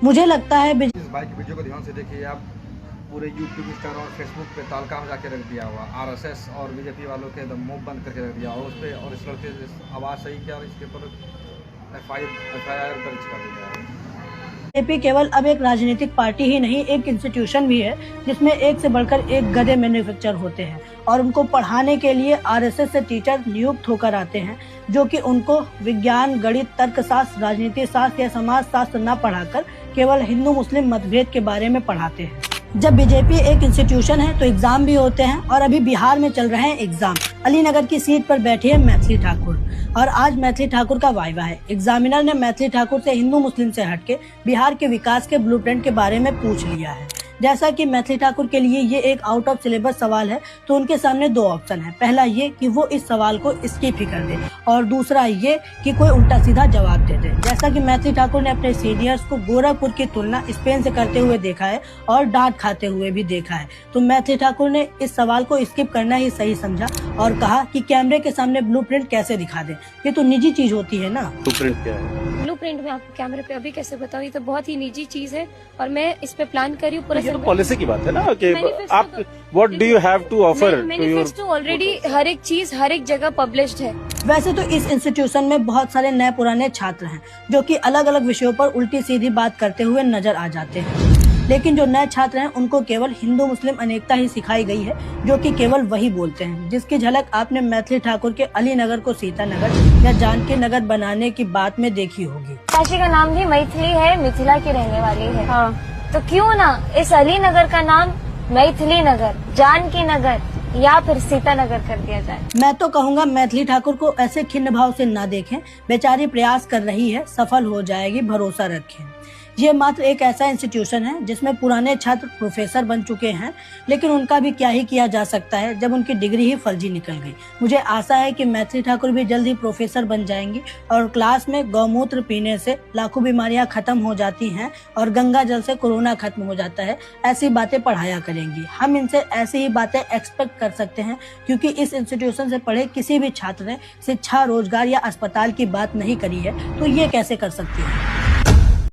मुझे लगता है इस भाई की वीडियो को ध्यान से देखिए आप। पूरे यूट्यूब, इंस्टाग्राम और फेसबुक पे तालका में जाके रख दिया हुआ आरएसएस और बीजेपी वालों के एकदम मुंह बंद करके रख दिया और उस पर और इस लड़के आवाज़ सही किया और इसके ऊपर FIR दर्ज कर दिया है। बीजेपी केवल अब एक राजनीतिक पार्टी ही नहीं, एक इंस्टीट्यूशन भी है जिसमें एक से बढ़कर एक गधे मैन्युफैक्चर होते हैं और उनको पढ़ाने के लिए आरएसएस से टीचर नियुक्त होकर आते हैं, जो कि उनको विज्ञान, गणित, तर्कशास्त्र, राजनीति शास्त्र या समाज शास्त्र न पढ़ाकर केवल हिंदू मुस्लिम मतभेद के बारे में पढ़ाते हैं। जब बीजेपी एक इंस्टीट्यूशन है तो एग्जाम भी होते हैं और अभी बिहार में चल रहे हैं एग्जाम। अलीनगर की सीट पर बैठी है मैथिली ठाकुर और आज मैथिली ठाकुर का वाइवा है। एग्जामिनर ने मैथिली ठाकुर से हिंदू मुस्लिम से हटके बिहार के विकास के ब्लूप्रिंट के बारे में पूछ लिया है। जैसा कि मैथिली ठाकुर के लिए ये एक आउट ऑफ सिलेबस सवाल है तो उनके सामने दो ऑप्शन है। पहला ये कि वो इस सवाल को स्किप ही कर दे और दूसरा ये कि कोई उल्टा सीधा जवाब दे दे। जैसा कि मैथिली ठाकुर ने अपने सीनियर्स को गोरखपुर की तुलना स्पेन से करते हुए देखा है और डांट खाते हुए भी देखा है, तो मैथिली ठाकुर ने इस सवाल को स्किप करना ही सही समझा और कहा कि कैमरे के सामने ब्लूप्रिंट कैसे दिखा दे, ये तो निजी चीज होती है ना। ब्लूप्रिंट क्या है? ब्लूप्रिंट में आपको कैमरे पे अभी कैसे बताऊं, ये तो बहुत ही निजी चीज है और मैं इस पे प्लान कर रही हूँ पूरा। ये तो पॉलिसी की बात है ना कि आप what do you have to offer to your manifesto already हर एक चीज हर एक जगह पब्लिश्ड है। वैसे तो इस इंस्टीट्यूशन में बहुत सारे नए पुराने छात्र हैं जो कि अलग अलग विषयों पर उल्टी सीधी बात करते हुए नजर आ जाते हैं, लेकिन जो नए छात्र हैं उनको केवल हिंदू मुस्लिम अनेकता ही सिखाई गई है, जो कि केवल वही बोलते हैं, जिसकी झलक आपने मैथिली ठाकुर के अलीनगर को सीतानगर या जानकी नगर बनाने की बात में देखी होगी। काशी का नाम भी मैथिली है, मिथिला की रहने वाली है। हाँ, तो क्यों ना इस अलीनगर का नाम मैथिली नगर, जानकी नगर या फिर सीतानगर कर दिया जाए। मैं तो कहूँगा मैथिली ठाकुर को ऐसे खिन्न भाव से न देखें, बेचारी प्रयास कर रही है, सफल हो जाएगी, भरोसा रखें। ये मात्र एक ऐसा इंस्टीट्यूशन है जिसमें पुराने छात्र प्रोफेसर बन चुके हैं, लेकिन उनका भी क्या ही किया जा सकता है जब उनकी डिग्री ही फर्जी निकल गई। मुझे आशा है कि मैथिली ठाकुर भी जल्द ही प्रोफेसर बन जाएंगी और क्लास में गौमूत्र पीने से लाखों बीमारियां खत्म हो जाती हैं और गंगा जल से कोरोना खत्म हो जाता है, ऐसी बातें पढ़ाया करेंगी। हम इनसे ऐसी ही बातें एक्सपेक्ट कर सकते हैं क्योंकि इस इंस्टीट्यूशन से पढ़े किसी भी छात्र ने शिक्षा, रोजगार या अस्पताल की बात नहीं करी है, तो ये कैसे कर सकती है।